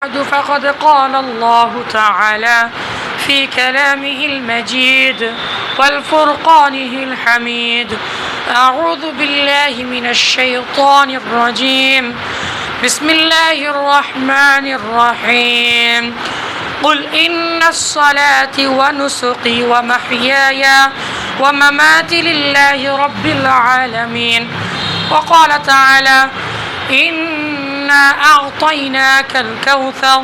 فقد قال الله تعالى في كلامه المجيد والفرقانه الحميد. أعوذ بالله من الشيطان الرجيم. بسم الله الرحمن الرحيم. قل إن الصلاة ونسكي ومحياي ومماتي لله رب العالمين. وقال تعالى: إنا أعطيناك الكوثر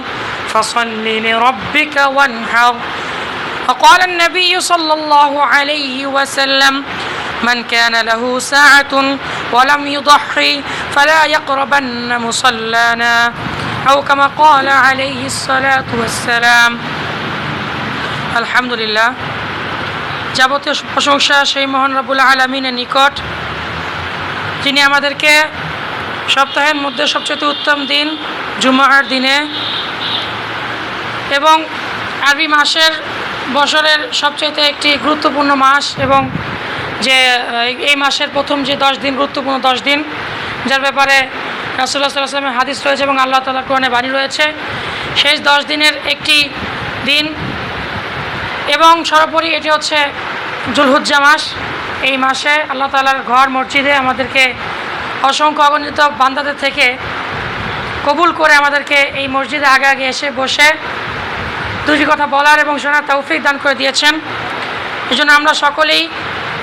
فصل لربك وانحر. وقال النبي صلى الله عليه وسلم: من كان له ساعة ولم يضحي فلا يقربن مصلانا، أو كما قال عليه الصلاة والسلام. আলহামদুলিল্লাহ, যাবতীয় প্রশংসা সেই মহান রব্বুল আলামিনের নিকট, যিনি আমাদেরকে সপ্তাহের মধ্যে সবচেয়ে উত্তম দিন জুমার দিনে এবং আরবি মাসের বছরের সবচেয়ে একটি গুরুত্বপূর্ণ মাস, এবং যে এই মাসের প্রথম যে 10 দিন গুরুত্বপূর্ণ 10 দিন, যার ব্যাপারে রাসূলুল্লাহ সাল্লাল্লাহু আলাইহি ওয়াসাল্লামের হাদিস রয়েছে এবং আল্লাহ তাআলার কোরআনে বাণী রয়েছে, শেষ 10 দিনের একটি দিন। এবং সর্বোপরি এটি হচ্ছে যুলহুজ্জা মাস। এই মাসে আল্লাহ তাআলার ঘর মসজিদে আমাদেরকে অসংখ্য অগণিত বান্দাদের থেকে কবুল করে আমাদেরকে এই মসজিদে আগে আগে এসে বসে দুটি কথা বলার এবং শোনার তৌফিক দান করে দিয়েছেন। এই জন্য আমরা সকলেই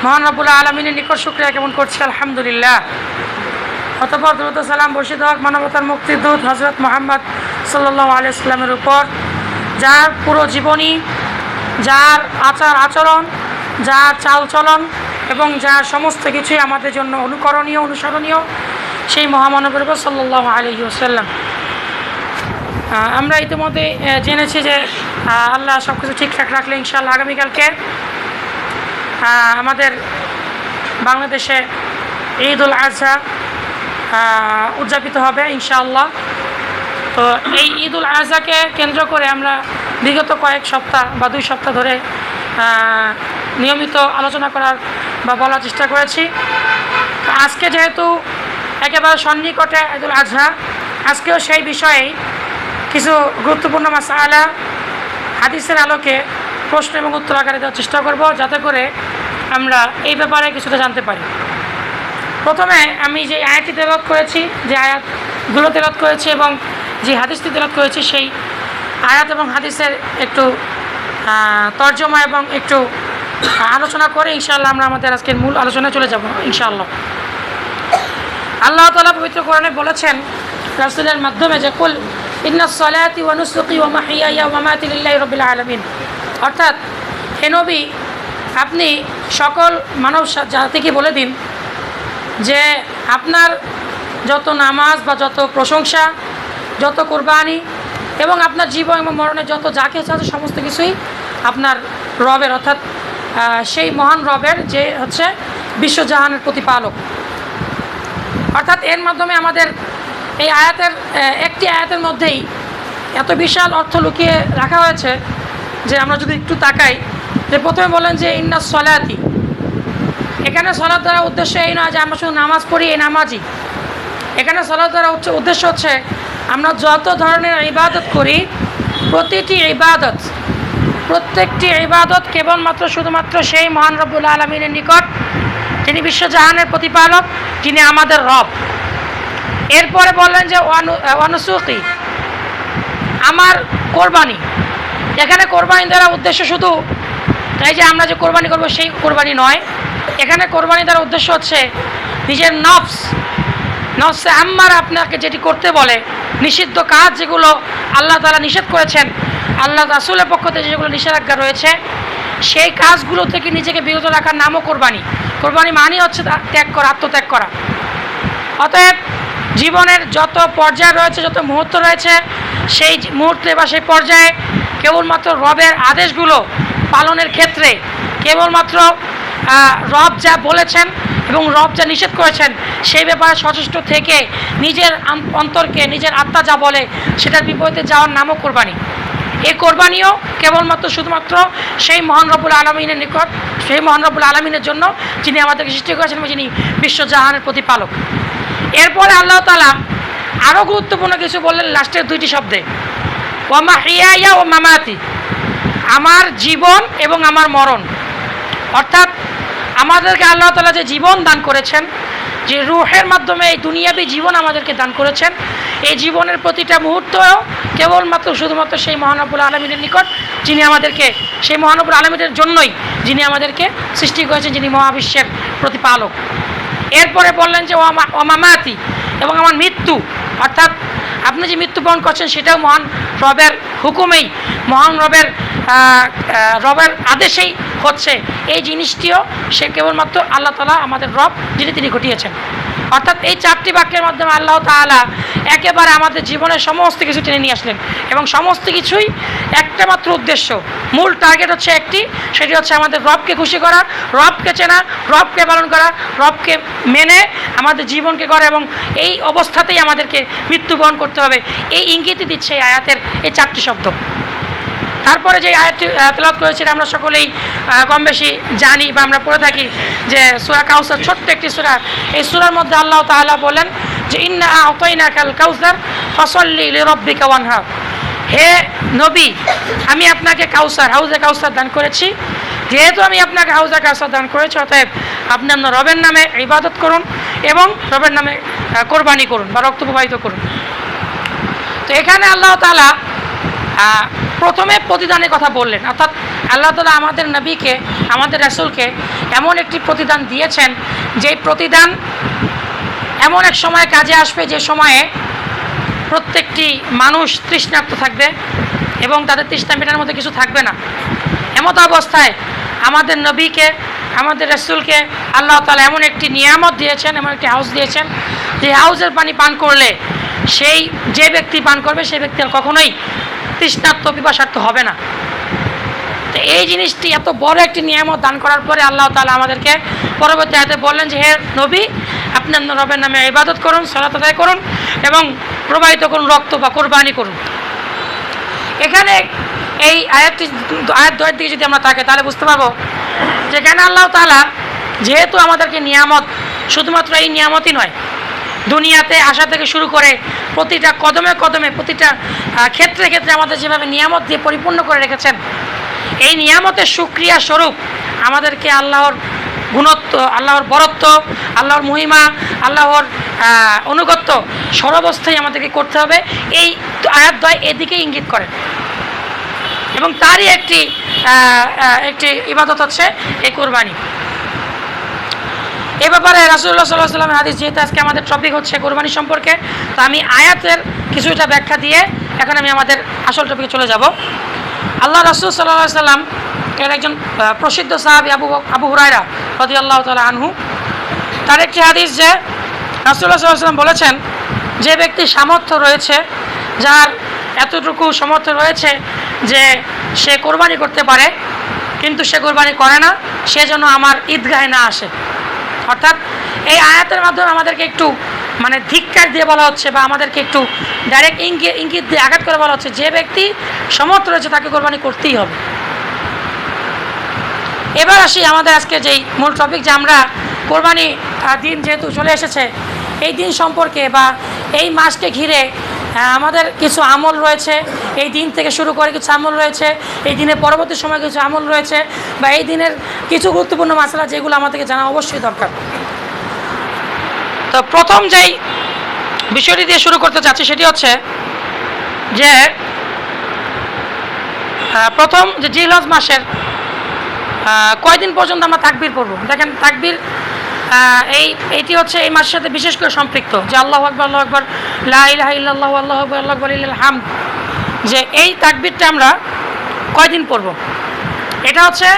মহান রব্বুল আলামিনের নিকট শুকরিয়া জ্ঞাপন করছি, আলহামদুলিল্লাহ। অতঃপর দরুদ ও সালাম বর্ষিত হোক মানবতার মুক্তির দূত হযরত মুহাম্মদ সাল্লাল্লাহু আলাইহি ওয়াসাল্লামের উপর, যার পুরো জীবনী, যার আচার আচরণ, যার চালচলন এবং যার সমস্ত কিছুই আমাদের জন্য অনুকরণীয়, অনুসরণীয়, সেই মহামানবের উপর সাল্লাল্লাহু আলাইহি ওয়াসাল্লাম। আমরা ইতিমধ্যে জেনেছি যে আল্লাহ সব কিছু ঠিকঠাক রাখলে ইনশাআল্লাহ আগামীকালকে আমাদের বাংলাদেশে ঈদ উল আজহা উদযাপিত হবে ইনশাআল্লাহ। তো এই ঈদ উল আজহাকে কেন্দ্র করে আমরা বিগত কয়েক সপ্তাহ বা 2 সপ্তাহ ধরে নিয়মিত আলোচনা করার বা বলার চেষ্টা করেছি। আজকে যেহেতু একেবারে সন্নিকটে ঈদ উল আজহা, আজকেও সেই বিষয়েই কিছু গুরুত্বপূর্ণ মাসআলা হাদিসের আলোকে প্রশ্ন এবং উত্তর আকারে দেওয়ার চেষ্টা করব, যাতে করে আমরা এই ব্যাপারে কিছুটা জানতে পারি। প্রথমে আমি যে আয়াতটি তেলাওয়াত করেছি, যে আয়াতগুলো তেলাওয়াত করেছি এবং যে হাদিসটি তেলাওয়াত করেছি, সেই আয়াত এবং হাদিসের একটু তর্জমা এবং একটু আলোচনা করে ইনশাআল্লাহ আমরা আমাদের আজকের মূল আলোচনায় চলে যাব ইনশাআল্লাহ। আল্লাহ তাআলা পবিত্র কোরআনে বলেছেন রাসূলের মাধ্যমে যে কুল ইন্নাস সালাতি ওয়া নুসুকি ওয়া মাহইয়ায়া ওয়া মামাতি লিল্লাহি রাব্বিল আলামিন, অর্থাৎ হে নবী, আপনি সকল মানব জাতিকে বলে দিন যে আপনার যত নামাজ বা যত প্রশংসা, যত কোরবানি এবং আপনার জীবন এবং মরণের যত যা কিছু আছে সমস্ত কিছুই আপনার রবের, অর্থাৎ সেই মহান রবের, যে হচ্ছে বিশ্বজাহানের প্রতিপালক। অর্থাৎ এর মাধ্যমে আমাদের এই আয়াতের একটি আয়াতের মধ্যেই এত বিশাল অর্থ লুকিয়ে রাখা হয়েছে যে আমরা যদি একটু তাকাই, যে প্রথমে বলেন যে ইন্নাস সলাতি, এখানে সলাত দ্বারা উদ্দেশ্য এই নয় যে আমরা শুধু নামাজ পড়ি, এই নামাজই। এখানে সলাত দ্বারা উদ্দেশ্য হচ্ছে আমরা যত ধরনের ইবাদত করি, প্রত্যেকটি ইবাদত কেবলমাত্র শুধুমাত্র সেই মহান রব্বুল আলামিনের নিকট, যিনি বিশ্বজাহানের প্রতিপালক, যিনি আমাদের রব। এরপরে বললেন যে ওয়ানুসুকি, আমার কোরবানি। এখানে কোরবানি দ্বারা উদ্দেশ্য শুধু এই যে আমরা যে কোরবানি করবো সেই কোরবানি নয়, এখানে কোরবানি দ্বারা উদ্দেশ্য হচ্ছে নিজের নফসে আম্মার আপনাকে যেটি করতে বলে, নিষিদ্ধ কাজ যেগুলো আল্লাহ তাআলা নিষেধ করেছেন, আল্লাহ রাসূলের পক্ষ থেকে যেগুলো নিষেধাজ্ঞা রয়েছে, সেই কাজগুলো থেকে নিজেকে বিরত রাখার নামও কোরবানি। কোরবানি মানে হচ্ছে ত্যাগ করা, আত্মত্যাগ করা। অতএব জীবনের যত পর্যায় রয়েছে, যত মুহূর্ত রয়েছে, সেই মুহূর্তে বা সেই পর্যায়ে কেবলমাত্র রবের আদেশগুলো পালনের ক্ষেত্রে কেবলমাত্র রব যা বলেছেন এবং রব যা নিষেধ করেছেন সেই ব্যাপারে সচেষ্ট থেকে নিজের অন্তরকে, নিজের আত্মা যা বলে সেটার বিপরীতে যাওয়ার নামও কোরবানি। এই কোরবানিও কেবলমাত্র শুধুমাত্র সেই মহান রব্বুল আলামিনের নিকট, সেই মহান রব্বুল আলামিনের জন্য, যিনি আমাদেরকে সৃষ্টি করেছেন এবং যিনি বিশ্বজাহানের প্রতিপালক। এরপরে আল্লাহ তাআলা আরও গুরুত্বপূর্ণ কিছু বললেন লাস্টের 2টি শব্দে, ওয়া মাহিয়ায়া ওয়া মামাতি, আমার জীবন এবং আমার মরণ। অর্থাৎ আমাদেরকে আল্লাহ তাআলা যে জীবন দান করেছেন, যে রূহের মাধ্যমে এই দুনিয়াবী জীবন আমাদেরকে দান করেছেন, এই জীবনের প্রতিটা মুহূর্ত কেবলমাত্র শুধুমাত্র সেই মহান রব্বুল আলামিনের নিকট, যিনি আমাদেরকে, সেই মহান রব্বুল আলামিনের জন্যই যিনি আমাদেরকে সৃষ্টি করেছেন, যিনি মহাবিশ্বের প্রতিপালক। এরপরে বললেন যে ওমামাতি, এবং আমার মৃত্যু, অর্থাৎ আপনি যে মৃত্যুবরণ করছেন সেটাও মহান রবের হুকুমেই, মহান রবের আদেশেই হচ্ছে। এই জিনিসটিও সে কেবলমাত্র আল্লাহ তাআলা আমাদের রব, যিনি তিনি ঘটিয়েছেন। অর্থাৎ এই চারটি বাক্যের মাধ্যমে আল্লাহ তাআলা একেবারে আমাদের জীবনের সমস্ত কিছু টেনে নিয়ে আসলেন, এবং সমস্ত কিছুই একটা মাত্র উদ্দেশ্য, মূল টার্গেট হচ্ছে একটি, সেটি হচ্ছে আমাদের রবকে খুশি করা, রবকে চেনা, রবকে পালন করা, রবকে মেনে আমাদের জীবনকে করা, এবং এই অবস্থাতেই আমাদেরকে মৃত্যুবরণ করতে হবে। এই ইঙ্গিতই দিচ্ছে এই আয়াতের এই চারটি শব্দ। তারপরে যে আয়াতটি তেলাওয়াত করেছি আমরা সকলেই কম বেশি জানি বা আমরা পড়ে থাকি, যে সূরা কাউসার, ছোট্ট একটি সূরা। এই সূরার মধ্যে আল্লাহ তাআলা বলেন যে ইন্না আ'তাইনাকাল কাউসার ফাসাল্লি লিরাব্বিকা ওয়ানহার, হে নবী, আমি আপনাকে কাউসার, হাউজে কাউসার দান করেছি। যেহেতু আমি আপনাকে হাউজে কাউসার দান করেছি, অতএব আপনি আপনার রবের নামে ইবাদত করুন এবং রবের নামে কোরবানি করুন বা রক্ত প্রবাহিত করুন। তো এখানে আল্লাহ তাআলা প্রথমে প্রতিদানের কথা বললেন, অর্থাৎ আল্লাহ তাআলা আমাদের নবীকে, আমাদের রাসূলকে এমন একটি প্রতিদান দিয়েছেন, যে প্রতিদান এমন এক সময়ে কাজে আসবে, যে সময়ে প্রত্যেকটি মানুষ তৃষ্ণার্ত থাকবে এবং তাদের তৃষ্ণা মেটানোর মধ্যে কিছু থাকবে না। এমত অবস্থায় আমাদের নবীকে, আমাদের রাসূলকে আল্লাহ তাআলা এমন একটি নিয়ামত দিয়েছেন, এমন একটি হাউস দিয়েছেন, যে হাউসের পানি পান করলে যে ব্যক্তি পান করবে সেই ব্যক্তি আর কখনোই তৃষ্ণার্ত পিপাসার্থ হবে না। তো এই জিনিসটি এত বড় একটি নিয়ামত দান করার পরে আল্লাহ তাআলা আমাদেরকে পরবর্তী আয়াতে বললেন যে হে নবী, আপনি আপনার রবের নামে ইবাদত করুন, সালাত আদায় করুন এবং প্রবাহিত করুন রক্ত বা কোরবানি করুন। এখানে এই আয়াত 2 দিকে যদি আমরা তাকাই, তাহলে বুঝতে পারবো যে এখানে আল্লাহ তাআলা যেহেতু আমাদেরকে নিয়ামত, শুধুমাত্র এই নিয়ামতই নয়, দুনিয়াতে আসা থেকে শুরু করে প্রতিটা কদমে কদমে, প্রতিটা ক্ষেত্রে ক্ষেত্রে আমাদের যেভাবে নিয়ামত দিয়ে পরিপূর্ণ করে রেখেছেন, এই নিয়ামতের শুকরিয়া স্বরূপ আমাদেরকে আল্লাহর গুণত্ব, আল্লাহর বরত্ব, আল্লাহর মহিমা, আল্লাহর অনুগত্য সর্বাবস্থায় আমাদেরকে করতে হবে। এই আয়াত দ্বয় এদিকে ইঙ্গিত করে, এবং তারই একটি ইবাদত হচ্ছে এই কোরবানি। এ ব্যাপারে রাসূলুল্লাহ সাল্লাল্লাহু আলাইহি ওয়াসাল্লামের হাদিস, যেহেতু আজকে আমাদের টপিক হচ্ছে কোরবানি সম্পর্কে, তো আমি আয়াতের কিছুটা ব্যাখ্যা দিয়ে এখন আমি আমাদের আসল টপিকে চলে যাব। আল্লাহ রাসূল সাল্লাল্লাহু আলাইহি ওয়াসাল্লাম এর একজন প্রসিদ্ধ সাহাবী আবু হুরায়রা রাদিয়াল্লাহু তাআলা আনহু, তার একটি হাদিস, যে রাসূলুল্লাহ সাল্লাল্লাহু আলাইহি ওয়াসাল্লাম বলেছেন, যে ব্যক্তি সামর্থ্য রয়েছে, যার এতটুকু সামর্থ্য রয়েছে যে সে কোরবানি করতে পারে কিন্তু সে কোরবানি করে না, সে যেন আমার ঈদগাহে না আসে। অর্থাৎ এই আয়াতের মাধ্যমে আমাদেরকে একটু ধিক্কার দিয়ে বলা হচ্ছে, বা আমাদেরকে একটু ডাইরেক্ট ইঙ্গিত দিয়ে আঘাত করে বলা হচ্ছে, যে ব্যক্তি সমর্থ রয়েছে তাকে কোরবানি করতেই হবে। এবার আসি আমাদের আজকে যেই মূল টপিক, যে আমরা কোরবানি দিন যেহেতু চলে এসেছে, এই দিন সম্পর্কে বা এই মাসকে ঘিরে আমাদের কিছু আমল রয়েছে, এই দিন থেকে শুরু করে কিছু আমল রয়েছে, এই দিনের পরবর্তী সময় কিছু আমল রয়েছে, বা এই দিনের কিছু গুরুত্বপূর্ণ মাসলা যেগুলো আমাদেরকে জানা অবশ্যই দরকার। তো প্রথম যেই বিষয়টি দিয়ে শুরু করতে চাচ্ছি সেটি হচ্ছে যে প্রথম যে জিলহজ মাসের কয়দিন পর্যন্ত আমরা তাকবীর পড়ব। দেখেন, তাকবীর এইটি হচ্ছে এই মাসের সাথে বিশেষ করে সম্পৃক্ত, যে আল্লাহু আকবার, আল্লাহু আকবার, লা ইলাহা ইল্লাল্লাহু, আল্লাহু আকবার, আল্লাহু আকবার, লিল্লাহিল হামদ, যে এই তাকবীরটা আমরা কয়দিন পড়ব। এটা হচ্ছে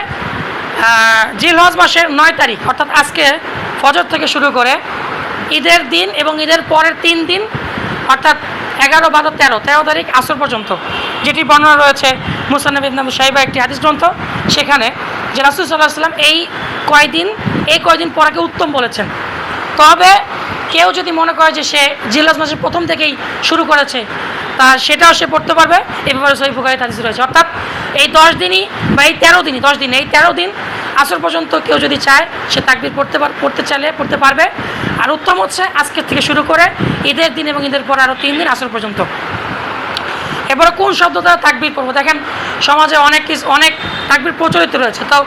জিলহজ মাসের 9 তারিখ, অর্থাৎ আজকে ফজর থেকে শুরু করে ঈদের দিন এবং ঈদের পরের 3 দিন, অর্থাৎ 11, 12, 13 তারিখ আসর পর্যন্ত, যেটি বর্ণনা রয়েছে মুসান্নাফ ইবনে আবু শাইবা একটি হাদিস গ্রন্থ, সেখানে যে রাসূল সাল্লাল্লাহু আলাইহি ওয়াসাল্লাম এই কয়দিন পড়াকে উত্তম বলেছেন। তবে কেউ যদি মনে করে যে সে জিলহজ মাসের প্রথম থেকেই শুরু করেছে, তা সেটাও সে পড়তে পারবে। এই ব্যাপারে সহিহ বুখারীতে হাদিস রয়েছে। অর্থাৎ এই 10 দিনই বা এই 13 দিনই, 10 দিন, এই 13 দিন আসর পর্যন্ত কেউ যদি চায় সে তাকবীর পড়তে চাইলে পড়তে পারবে। আর উত্তম হচ্ছে আজকের থেকে শুরু করে ঈদের দিন এবং ঈদের পর আরও 3 দিন আসর পর্যন্ত। এরপরে কোন শব্দ দ্বারা তাকবীর পড়বো? দেখেন সমাজে অনেক তাকবীর প্রচলিত রয়েছে। তো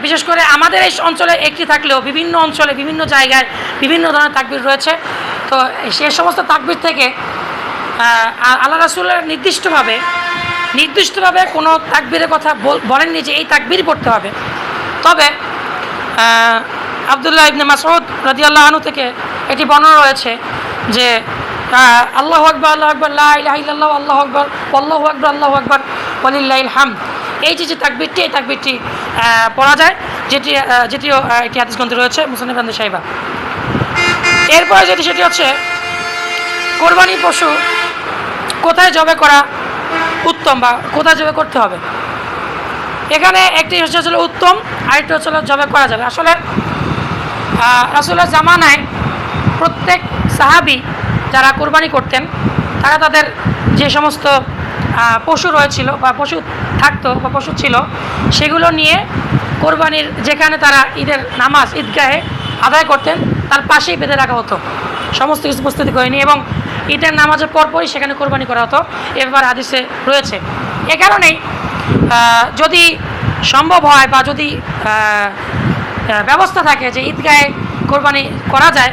বিশেষ করে আমাদের এই অঞ্চলে একটি থাকলেও বিভিন্ন অঞ্চলে বিভিন্ন জায়গায় বিভিন্ন ধরনের তাকবীর রয়েছে। তো সে সমস্ত তাকবীর থেকে আল্লাহ রাসূলের নির্দিষ্টভাবে কোনো তাকবীরের কথা বলেননি যে এই তাকবীর পড়তে হবে। তবে আব্দুল্লাহ ইবনে মাসউদ রাদিয়াল্লাহু আনহু থেকে এটি বর্ণনা রয়েছে যে আল্লাহু আকবার আল্লাহু আকবার লা ইলাহা ইল্লাল্লাহ আল্লাহু আকবার আল্লাহু আকবার ওয়ালিল্লাহিল হামদ, এই যে তাকবীরটি, এই তাকবীরটি পড়া যায়, যেটিও একটি হাদিস গ্রন্থে রয়েছে মুসনাদ ইবনে শাইবা। এরপরে সেটি হচ্ছে কোরবানি পশু কোথায় জবাই করা উত্তম বা কোথায় জবাই করতে হবে। এখানে একটি হচ্ছে উত্তম, আরেকটি হচ্ছে জবাই করা যাবে। আসলে রাসূলের জামানায় প্রত্যেক সাহাবী যারা কোরবানি করতেন তারা তাদের যে সমস্ত পশু রয়েছিল বা পশু থাকতো বা পশু ছিল সেগুলো নিয়ে কোরবানির যেখানে তারা ঈদের নামাজ ঈদগাহে আদায় করতেন তার পাশেই বেঁধে রাখা হতো, সমস্ত কিছু প্রস্তুতি করে নিয়ে, এবং ঈদের নামাজের পরপরই সেখানে কোরবানি করা হতো। এবার হাদিসে রয়েছে। এ কারণেই যদি সম্ভব হয় বা যদি ব্যবস্থা থাকে যে ঈদগাহে কোরবানি করা যায়,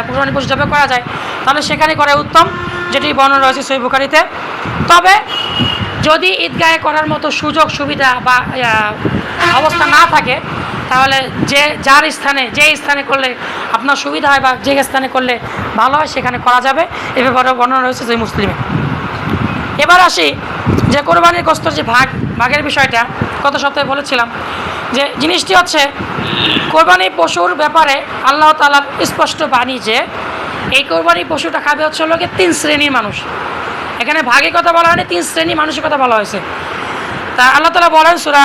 কোরবানি পশু জবে করা যায়, তাহলে সেখানে করা উত্তম, যেটি বর্ণনা রয়েছে সহিহ বুখারীতে। তবে যদি ঈদগাহে করার মতো সুযোগ সুবিধা বা অবস্থা না থাকে তাহলে যে স্থানে করলে আপনার সুবিধা হয় বা যে স্থানে করলে ভালো হয় সেখানে করা যাবে। এ ব্যাপারে বর্ণনা রয়েছে সহিহ মুসলিমে। এবার আসি যে কোরবানির গোশতের যে ভাগের বিষয়টা গত সপ্তাহে বলেছিলাম, যে জিনিসটি হচ্ছে কোরবানি পশুর ব্যাপারে আল্লাহ তাআলার স্পষ্ট বাণী যে এই কোরবানি পশুটা খাবে হচ্ছে লোকে 3 শ্রেণীর মানুষ। এখানে ভাগের কথা বলা হয়নি, 3 শ্রেণীর মানুষের কথা বলা হয়েছে। তা আল্লাহ তাআলা বলেন সূরা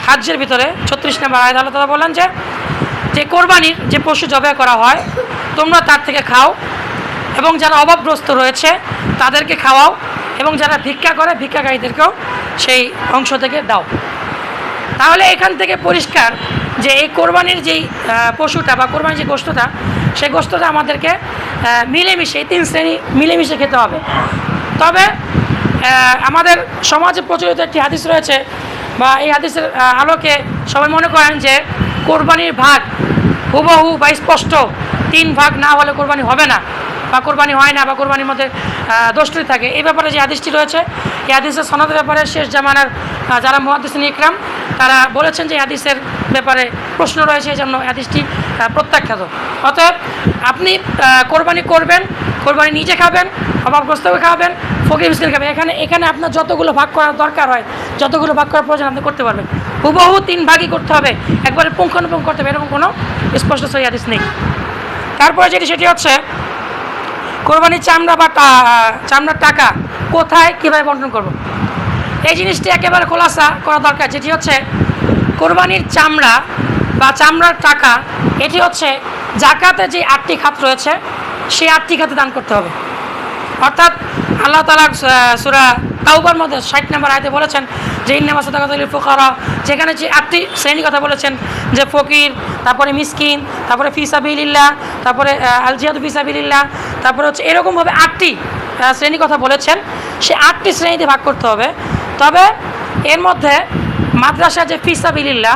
হাজ্জের ভিতরে 36 নম্বর আয়াতে আল্লাহ তাআলা বলেন যে কোরবানির যে পশু জবাই করা হয় তোমরা তার থেকে খাও, এবং যারা অভাবগ্রস্ত রয়েছে তাদেরকে খাওয়াও, এবং যারা ভিক্ষা করে ভিক্ষাকারীদেরকেও সেই অংশ থেকে দাও। তাহলে এখান থেকে পরিষ্কার যে এই কোরবানির যেই পশুটা বা কোরবানির যে গোশতটা, সেই গোশতটা আমাদেরকে মিলেমিশে, এই 3 শ্রেণী মিলেমিশে খেতে হবে। তবে আমাদের সমাজে প্রচলিত একটি হাদিস রয়েছে, বা এই হাদিসের আলোকে সবাই মনে করেন যে কোরবানির ভাগ হুবহু বা স্পষ্ট 3 ভাগ না হলে কোরবানি হবে না বা কোরবানি হয় না বা কোরবানির মধ্যে দোষ ত্রুটি থাকে। এই ব্যাপারে যে হাদিসটি রয়েছে, এই হাদিসের সনদের ব্যাপারে শেষ জামানার যারা মুহাদ্দিসিন ইকরাম তারা বলেছেন যে হাদিসের ব্যাপারে প্রশ্ন রয়েছে, এই জন্য হাদিসটি প্রত্যাখ্যাত। অতএব আপনি কোরবানি করবেন, কোরবানি নিজে খাবেন, অভাবগ্রস্তকে খাবেন, ফকির মিসকিন খাবেন। এখানে আপনার যতগুলো ভাগ করার দরকার হয়, যতগুলো ভাগ করার প্রয়োজন আপনি করতে পারবেন। হুবহু 3 ভাগই করতে হবে, একবারে পুঙ্খানুপুঙ্খ করতে হবে, এরকম কোনো স্পষ্ট সহিহ হাদিস নেই। তারপরে সেটি হচ্ছে কোরবানির চামড়া বা চামড়ার টাকা কোথায় কীভাবে বণ্টন করব, এই জিনিসটি একেবারে খোলাসা করা দরকার। যেটি হচ্ছে কোরবানির চামড়া বা চামড়ার টাকা, এটি হচ্ছে জাকাতে যে 8টি খাত রয়েছে সেই 8টি খাতে দান করতে হবে। অর্থাৎ আল্লাহ তাআলা সূরা তাওবার মধ্যে 60 নম্বর আয়াতে বলেছেন যে ইন্নামা সাদাকাতুল লিল ফুকারা, যেখানে যে 8টি শ্রেণীর কথা বলেছেন, যে ফকির, তারপরে মিসকিন, তারপরে ফি সাবিলিল্লাহ, তারপরে আল জিহাদু ফি সাবিলিল্লাহ, তারপরে হচ্ছে এরকমভাবে 8টি শ্রেণীর কথা বলেছেন। সে 8টি শ্রেণীতে ভাগ করতে হবে। তবে এর মধ্যে মাদ্রাসা যে ফি সাবিলিল্লাহ,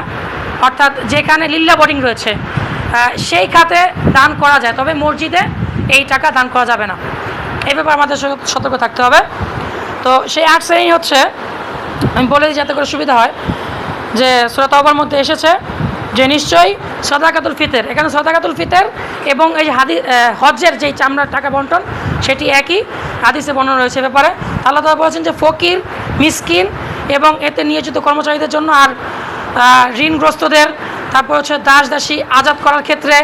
অর্থাৎ যেখানে লিল্লাহ বোর্ডিং রয়েছে, সেই খাতে দান করা যায়, তবে মসজিদে এই টাকা দান করা যাবে না। এই ব্যাপারে আমাদের সতর্ক থাকতে হবে। তো সেই 8 শ্রেণী হচ্ছে, আমি বলে দিই যাতে করে সুবিধা হয়, যে সূরা তাওবার মধ্যে এসেছে যে নিশ্চয়ই সাদাকাতুল ফিতর, এখানে সাদাকাতুল ফিতর এবং এই হজ্জের যেই চামড়ার টাকা বন্টন সেটি একই হাদিসে বর্ণনা রয়েছে। ব্যাপারে আল্লাহ তাআলা বলেছেন যে ফকির, মিসকিন এবং এতে নিয়োজিত কর্মচারীদের জন্য, আর ঋণগ্রস্তদের, তারপর হচ্ছে দাস দাসী আজাদ করার ক্ষেত্রে,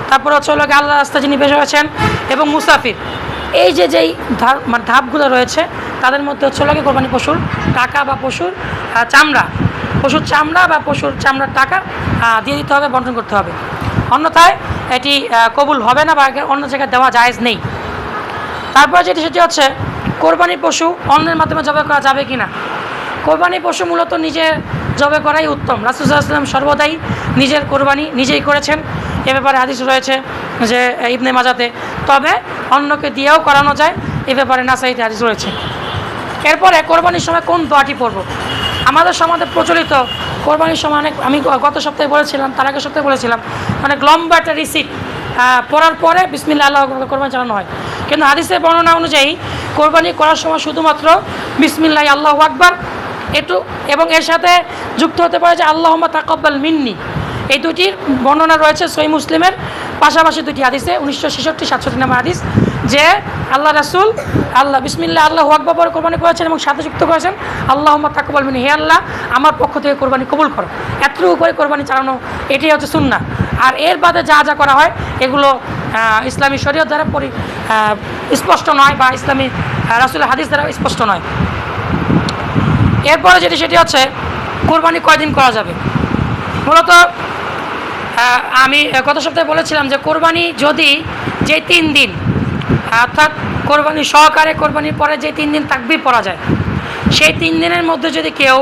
তারপর হচ্ছে আল্লাহ রাস্তায় যিনি বের হয়েছেন, এবং মুসাফির, এই যেই ধাপগুলো রয়েছে তাদের মধ্যে হচ্ছে কোরবানি পশুর টাকা বা পশুর চামড়া বা পশুর চামড়ার টাকা দিয়ে দিতে হবে, বন্টন করতে হবে। অন্যথায় এটি কবুল হবে না বা অন্য জায়গায় দেওয়া জায়েজ নেই। তারপরে সেটি হচ্ছে কোরবানির পশু অন্যের মাধ্যমে জবাই করা যাবে কি না। কোরবানির পশু মূলত নিজে জবাই করাই উত্তম। রাসূল সাল্লাল্লাহু আলাইহি ওয়াসাল্লাম সর্বদাই নিজের কোরবানি নিজেই করেছেন, এ ব্যাপারে হাদিস রয়েছে যে ইবনে মাজাতে। তবে অন্যকে দিয়েও করানো যায়, এ ব্যাপারে নাসাইতে হাদিস রয়েছে। এরপরে কোরবানির সময় কোন দোয়াটি পড়ব? আমাদের সমাজে প্রচলিত কোরবানির সময় অনেক, আমি গত সপ্তাহে বলেছিলাম, তার আগের সপ্তাহে বলেছিলাম, অনেক লম্বা একটা রিসিট পড়ার পরে বিসমিল্লাহ আল্লাহু আকবার কোরবানি চালানো হয়। কিন্তু হাদিসের বর্ণনা অনুযায়ী কোরবানি করার সময় শুধুমাত্র বিসমিল্লাহ আল্লাহু আকবার একটু, এবং এর সাথে যুক্ত হতে পারে যে আল্লাহুম্মা তাকাব্বাল মিন্নি। এই দুটির বর্ণনা রয়েছে সহিহ মুসলিমের পাশাপাশি দুটি হাদিসে, 1966-67 নম্বর হাদিস, যে আল্লাহ রাসূল বিসমিল্লাহ আল্লাহু আকবার পরে কোরবানি করেছেন এবং সাথে যুক্ত করেছেন আল্লাহুম্মা তাকাব্বাল মিন্নি, হে আল্লাহ আমার পক্ষ থেকে কোরবানি কবুল করো। এতটুকু করে কোরবানি চালানো, এটাই হচ্ছে সুন্নাহ। আর এর বাদে যা যা করা হয় এগুলো ইসলামী শরীয়ত দ্বারা স্পষ্ট নয়, বা ইসলামী রাসূলের হাদিস দ্বারা স্পষ্ট নয়। এরপরে সেটি হচ্ছে কোরবানি কয়দিন করা যাবে। মূলত আমি গত সপ্তাহে বলেছিলাম যে কোরবানি যদি যে 3 দিন, অর্থাৎ কোরবানি সহকারে কোরবানির পরে যে 3 দিন তাকবীর পড়া যায়, সেই 3 দিনের মধ্যে যদি কেউ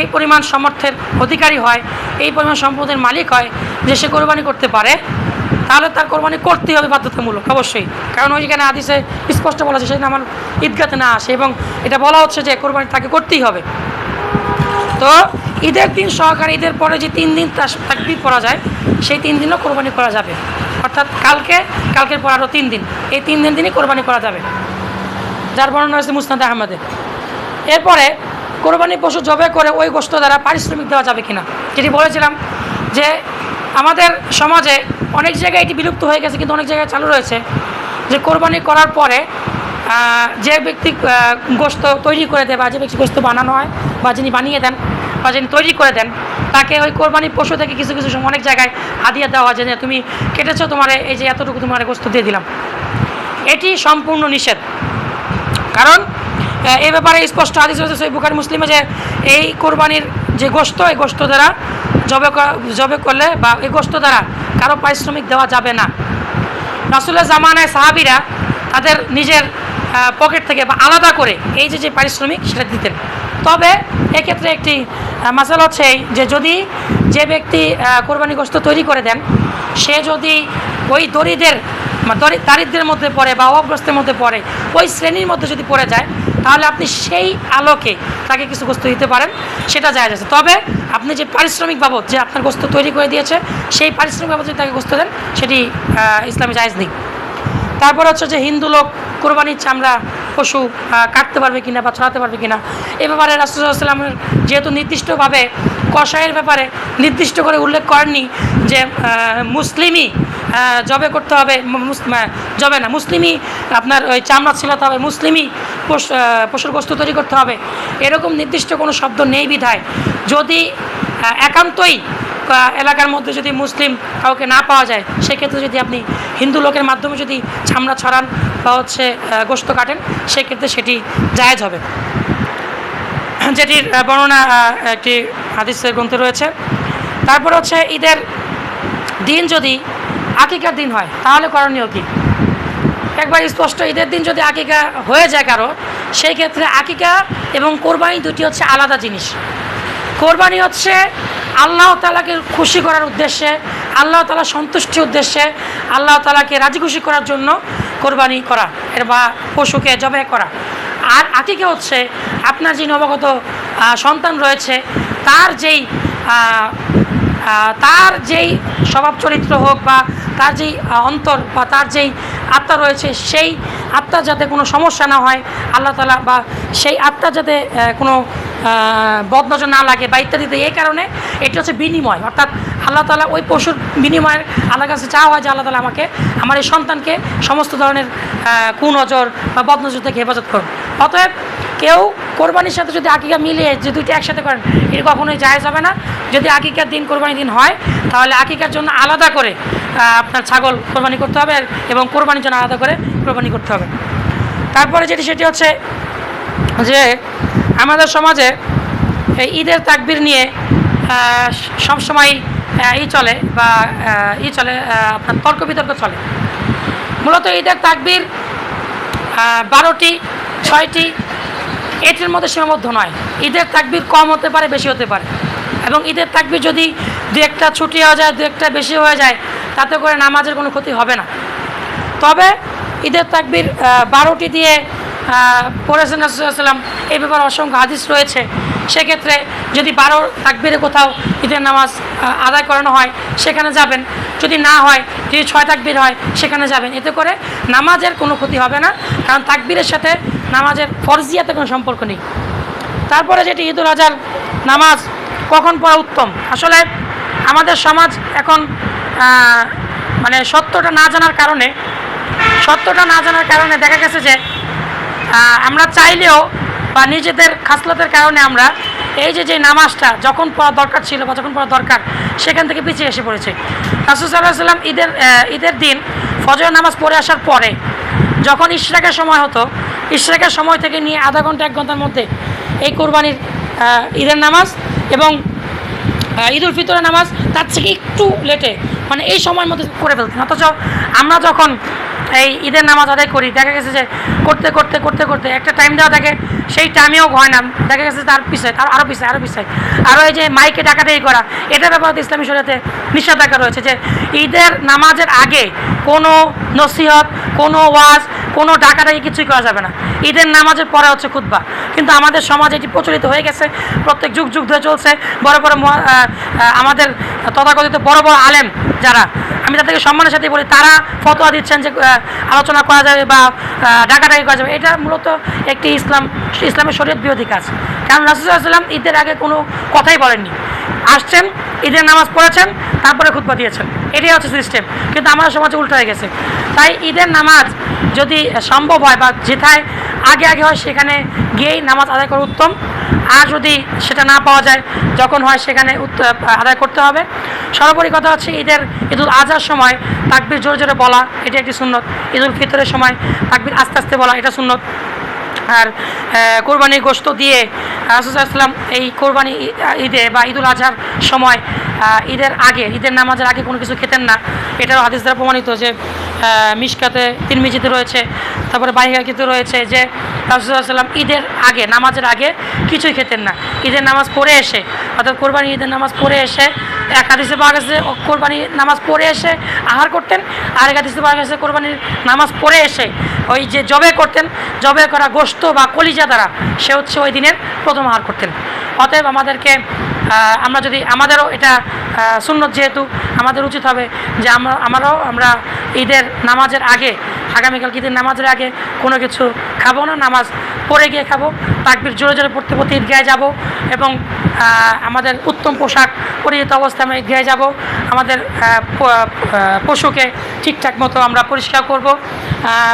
এই পরিমাণ সামর্থ্যের অধিকারী হয়, এই পরিমাণ সম্পদের মালিক হয় যে সে কোরবানি করতে পারে, তাহলে তার কোরবানি করতেই হবে বাধ্যতামূলক অবশ্যই। কারণ ওইখানে হাদিসে স্পষ্ট বলা আছে সেদিন আমার ঈদগাতে না আসে, এবং এটা বলা হচ্ছে যে কোরবানি তাকে করতেই হবে। তো ঈদের দিন সহকারে ঈদের পরে যে 3 দিন তাকবীর পড়া যায়, সেই 3 দিনও কোরবানি করা যাবে। অর্থাৎ কালকের পর আরও 3 দিন, এই 3 দিনই কোরবানি করা যাবে, যার বর্ণনা হয়েছে মুসনাদে আহমদে। এরপরে কোরবানি পশু জবে করে ওই গোশত দ্বারা পারিশ্রমিক দেওয়া যাবে কিনা, যেটি বলেছিলাম যে আমাদের সমাজে অনেক জায়গায় এটি বিলুপ্ত হয়ে গেছে, কিন্তু অনেক জায়গায় চালু রয়েছে যে কোরবানি করার পরে যে ব্যক্তি গোশত তৈরি করে দেয়, বা যে ব্যক্তি গোশত বানানো হয়, বা যিনি বানিয়ে দেন বা যিনি তৈরি করে দেন, তাকে ওই কোরবানি পশু থেকে কিছু কিছু অনেক জায়গায় হাদিয়া দেওয়া হয়, যে তুমি কেটেছো, তোমার এই যে এতটুকু তোমার গোশত দিয়ে দিলাম। এটি সম্পূর্ণ নিষেধ। কারণ এই ব্যাপারে স্পষ্ট হাদিস রয়েছে সহিহ বুখারী মুসলিমে যে এই কোরবানির যে গোশত, এই গোশত দ্বারা জবে করলে বা এই গোশত দ্বারা কারো পারিশ্রমিক দেওয়া যাবে না। রাসূলের জামানায় সাহাবীরা তাদের নিজের পকেট থেকে বা আলাদা করে এই যে পারিশ্রমিক সেটা দিতেন। তবে এক্ষেত্রে একটি মাসালা হচ্ছে যে যদি যে ব্যক্তি কোরবানি গোশত তৈরি করে দেন, সে যদি ওই দারিদ্রের মধ্যে পড়ে বা অভাবগ্রস্তের মধ্যে পড়ে, ওই শ্রেণীর মধ্যে যদি পড়ে যায়, তাহলে আপনি সেই আলোকে তাকে কিছু গোশত দিতে পারেন, সেটা জায়েজ আছে। তবে আপনি যে পারিশ্রমিক বাবদ যে আপনার গোশত তৈরি করে দিয়েছে, সেই পারিশ্রমিক বাবদ যদি তাকে গোশত দেন, সেটি ইসলামে জায়েজ নেই। তারপর হচ্ছে যে হিন্দু লোক কোরবানির চামড়া পশু কাটতে পারবে কিনা বা ছড়াতে পারবে কিনা, এ ব্যাপারে রাসূল সাল্লাল্লাহু আলাইহি ওয়াসাল্লাম যেহেতু নির্দিষ্টভাবে কসাইয়ের ব্যাপারে নির্দিষ্ট করে উল্লেখ করেননি যে মুসলিমই জবে করতে হবে, জবে না, মুসলিমই আপনার ওই চামড়া ছিলাতে হবে, মুসলিমই পশুর গোশত তৈরি করতে হবে, এরকম নির্দিষ্ট কোনো শব্দ নেই বিধায় যদি একান্তই এলাকার মধ্যে যদি মুসলিম কাউকে না পাওয়া যায়, সেক্ষেত্রে যদি আপনি হিন্দু লোকের মাধ্যমে যদি চামড়া ছড়ান বা গোশত কাটেন, সেক্ষেত্রে সেটি জায়েজ হবে, যেটির বর্ণনা একটি হাদিসের গ্রন্থে রয়েছে। তারপর হচ্ছে ঈদের দিন যদি আকিকার দিন হয়, তাহলে করণীয় কী? একবার স্পষ্ট, ঈদের দিন যদি আকিকা হয়ে যায় কারো, সেই ক্ষেত্রে আকিকা এবং কোরবানি দুটি হচ্ছে আলাদা জিনিস। কোরবানি হচ্ছে আল্লাহ তাআলাকে খুশি করার উদ্দেশ্যে, আল্লাহ তাআলা সন্তুষ্টির উদ্দেশ্যে, আল্লাহ তাআলাকে রাজি খুশি করার জন্য কোরবানি করা বা পশুকে জবাই করা। আর আকিকা হচ্ছে আপনার যে নবাগত সন্তান রয়েছে, তার যেই স্বভাব চরিত্র হোক, বা তার যেই অন্তর বা তার যেই আত্মা রয়েছে, সেই আত্মার যাতে কোনো সমস্যা না হয় আল্লাহ তাআলা, বা সেই আত্মার যাতে কোনো বদনজর না লাগে বা ইত্যাদিতে, এই কারণে এটি হচ্ছে বিনিময়। অর্থাৎ আল্লাহ তাআলা ওই পশুর বিনিময়ের আল্লাহর কাছে চাওয়া হয় যে আল্লাহ তাআলা আমার এই সন্তানকে সমস্ত ধরনের কুনজর বা বদনজর থেকে হেফাজত করুন। অতএব কেউ কোরবানির সাথে যদি আকিকা মিলিয়ে যে দুইটি একসাথে করেন, এটি কখনোই জায়েজ হবে না। যদি আকিকার দিন কোরবানির দিন হয়, তাহলে আকিকার জন্য আলাদা করে আপনার ছাগল কোরবানি করতে হবে, এবং কোরবানির জন্য আলাদা করে কোরবানি করতে হবে। তারপরে সেটি হচ্ছে যে আমাদের সমাজে ঈদের তাকবীর নিয়ে সবসময় চলে আপনার তর্ক বিতর্ক চলে। মূলত ঈদের তাকবীর 12টি 6টি এটির মধ্যে সীমাবদ্ধ নয়। ঈদের তাকবীর কম হতে পারে, বেশি হতে পারে, এবং ঈদের তাকবীর যদি দু একটা ছুটি হয়ে যায়, দু একটা বেশি হয়ে যায়, তাতে করে নামাজের কোনো ক্ষতি হবে না। তবে ঈদের তাকবীর 12টি দিয়ে পড়েছেন রাসূলুল্লাহ সাল্লাম, এই ব্যাপারে অসংখ্য হাদিস রয়েছে। সেক্ষেত্রে যদি 12 তাকবীরে কোথাও ঈদের নামাজ আদায় করানো হয় সেখানে যাবেন, যদি না হয়, যদি 6 তাকবীর হয় সেখানে যাবেন। এতে করে নামাজের কোনো ক্ষতি হবে না, কারণ তাকবীরের সাথে নামাজের ফরজিয়াতে কোনো সম্পর্ক নেই। তারপরে যেটি ঈদুল আজহার নামাজ কখন পড়া উত্তম, আসলে আমাদের সমাজ এখন মানে সত্যটা না জানার কারণে দেখা গেছে যে আমরা চাইলেও বা নিজেদের খাসলতের কারণে আমরা এই যে নামাজটা যখন পড়া দরকার ছিল বা যখন পড়া দরকার সেখান থেকে পিছিয়ে এসে পড়েছে। রাসূল সাল্লাল্লাহু আলাইহি ওয়াসাল্লাম ঈদের দিন ফজরের নামাজ পড়ে আসার পরে যখন ইশরাকের সময় হতো, ইশরাকের সময় থেকে নিয়ে আধা ঘন্টা 1 ঘন্টার মধ্যে এই কোরবানির ঈদের নামাজ এবং ঈদুল ফিতরের নামাজ তার থেকে একটু লেটে মানে এই সময়ের মধ্যে করে ফেলতেন। অথচ আমরা যখন এই ঈদের নামাজ আদায় করি দেখা গেছে যে করতে করতে করতে করতে একটা টাইম দেওয়া থাকে, সেই টাইমেও হয় না, দেখা গেছে তার পিছায় তার আরও পিছায় আরও এই যে মাইকে ডাকাডাকি করা, এটার ব্যাপারে ইসলামী শরীয়তে নিষেধাজ্ঞা রয়েছে যে ঈদের নামাজের আগে কোনো নসিহত, কোনো ওয়াজ, কোনো ডাকাডাকি কিছুই করা যাবে না। ঈদের নামাজের পরে হচ্ছে খুতবা, কিন্তু আমাদের সমাজে এটি প্রচলিত হয়ে গেছে, প্রত্যেক যুগ যুগ ধরে চলছে। বড় বড় আমাদের তথাকথিত বড় বড় আলেম যারা, আমি তাদেরকে সম্মানের সাথে বলি, তারা ফতোয়া দিচ্ছেন যে আলোচনা করা যাবে বা ডাকাডাকি করা যাবে। এটা মূলত একটি ইসলামের শরীয়ত বিরোধী কাজ, কারণ রাসূল সাল্লাল্লাহু আলাইহি ওয়াসাল্লাম ঈদের আগে কোনো কথাই বলেননি। আসছেন, ঈদের নামাজ পড়েছেন, তারপরে খুতবা দিয়েছেন, এটাই হচ্ছে সিস্টেম। কিন্তু আমাদের সমাজে উল্টো হয়ে গেছে। তাই ঈদের নামাজ যদি সম্ভব হয় বা যেথায় আগে হয় সেখানে গিয়েই নামাজ আদায় করা উত্তম। আর যদি সেটা না পাওয়া যায়, যখন হয় সেখানে আদায় করতে হবে। সর্বোপরি কথা হচ্ছে ঈদুল আজহার সময় তাকবীর জোরে জোরে বলা, এটা একটি সুন্নত। ঈদুল ফিতরের সময় তাকবীর আস্তে আস্তে বলা, এটা সুন্নত। আর কোরবানির গোশত দিয়ে রাসূল সাল্লাল্লাহু আলাইহি ওয়াসাল্লাম এই কোরবানি ঈদে বা ঈদুল আজহার সময় ঈদের নামাজের আগে কোনো কিছু খেতেন না। এটাও হাদিস দ্বারা প্রমাণিত যে মিশকাতে, তিরমিজিতে রয়েছে, তারপরে বাইহাকিতে রয়েছে যে রাসূল সাল্লাল্লাহু আলাইহি ওয়াসাল্লাম ঈদের আগে, নামাজের আগে কিছুই খেতেন না। ঈদের নামাজ পড়ে এসে, অর্থাৎ কোরবানি ঈদের নামাজ পড়ে এসে এক হাদিসে পাওয়া গেছে কোরবানি নামাজ পড়ে এসে আহার করতেন, আর এক হাদিসে পাওয়া গেছে কোরবানির নামাজ পড়ে এসে ওই যে জবে করতেন, জবে করা গোশত বা কলিজা দ্বারা সে হচ্ছে ওই দিনের প্রথম আহার করতেন। অতএব আমাদেরও এটা সুন্নত, যেহেতু আমাদের উচিত হবে যে আমরা ঈদের নামাজের আগে, আগামীকাল ঈদের নামাজের আগে কোনো কিছু খাবো না, নামাজ পড়ে গিয়ে খাবো, তাকবীর জোরে জোরে পড়তে পড়তে ঈদগাহে যাব এবং আমাদের উত্তম পোশাক পরিহিত অবস্থায় আমরা ঈদগাহে যাব। আমাদের পশুকে ঠিকঠাক মতো আমরা পরিষ্কার করব।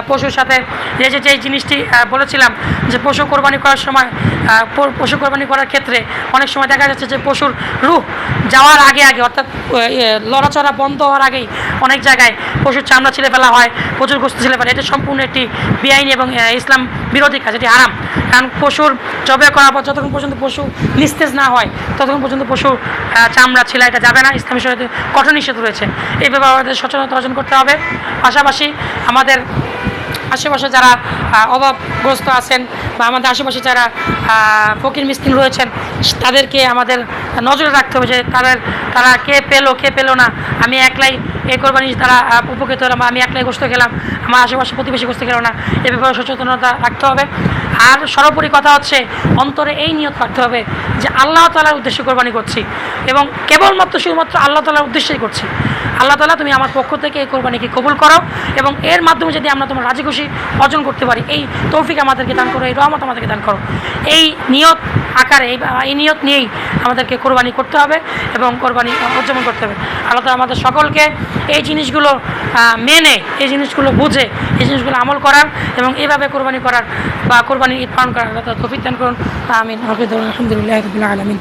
পশুর সাথে যে জিনিসটি বলেছিলাম যে পশু কোরবানি করার সময়, পশু কোরবানি করার ক্ষেত্রে অনেক সময় দেখা যাচ্ছে যে পশুর রূহ যাওয়ার আগে অর্থাৎ লড়াচড়া বন্ধ হওয়ার আগেই অনেক জায়গায় পশুর চামড়া ছিঁড়ে ফেলা হয়, প্রচুর গোশত ছিঁড়ে ফেলা। এটা সম্পূর্ণ একটি বেআইনি এবং ইসলাম বিরোধী কাজ, এটি হারাম। কারণ পশুর জবে করার পর যতক্ষণ পর্যন্ত পশু নিস্তেজ না হয় ততক্ষণ পর্যন্ত পশুর চামড়া ছিলা এটা যাবে না, ইসলামী শরীয়তে কঠোর নিষেধ রয়েছে। এই ব্যাপারে আমাদের সচেতনতা অর্জন করতে হবে। পাশাপাশি আমাদের আশেপাশে যারা অভাবগ্রস্ত আছেন বা আমাদের আশেপাশে যারা ফকির মিসকিন রয়েছেন তাদেরকে আমাদের নজরে রাখতে হবে যে তারা কে পেলো না, আমি একলাই এই কোরবানি তারা উপকৃত হলাম, আমি একলাই গোশত খেলাম, আমার আশেপাশে প্রতিবেশী গোশত খেলো না, এ ব্যাপারে সচেতনতা রাখতে হবে। আর সর্বোপরি কথা হচ্ছে অন্তরে এই নিয়ত রাখতে হবে যে আল্লাহ তাআলার উদ্দেশ্যে কোরবানি করছি এবং শুধুমাত্র আল্লাহ তাআলার উদ্দেশ্যেই করছি। আল্লাহ তাআলা, তুমি আমার পক্ষ থেকে এই কোরবানিকে কবুল করো এবং এর মাধ্যমে যদি আমরা তোমার রাজি খুশি অর্জন করতে পারি, এই তৌফিক আমাদেরকে দান করো, এই রহমত আমাদেরকে দান করো। এই নিয়ত আকারে, এই নিয়ত নিয়েই আমাদেরকে কোরবানি করতে হবে এবং কোরবানি উদযাপন করতে হবে। আল্লাহ তাআলা আমাদের সকলকে এই জিনিসগুলো মেনে, এই জিনিসগুলো বুঝে, এই জিনিসগুলো আমল করার এবং এইভাবে কোরবানি করার বা কোরবানি ঈদ পালন করার আল্লাহ তাআলা তৌফিক দান করুন। আমিন। আলহামদুলিল্লাহি রাব্বিল আলামিন।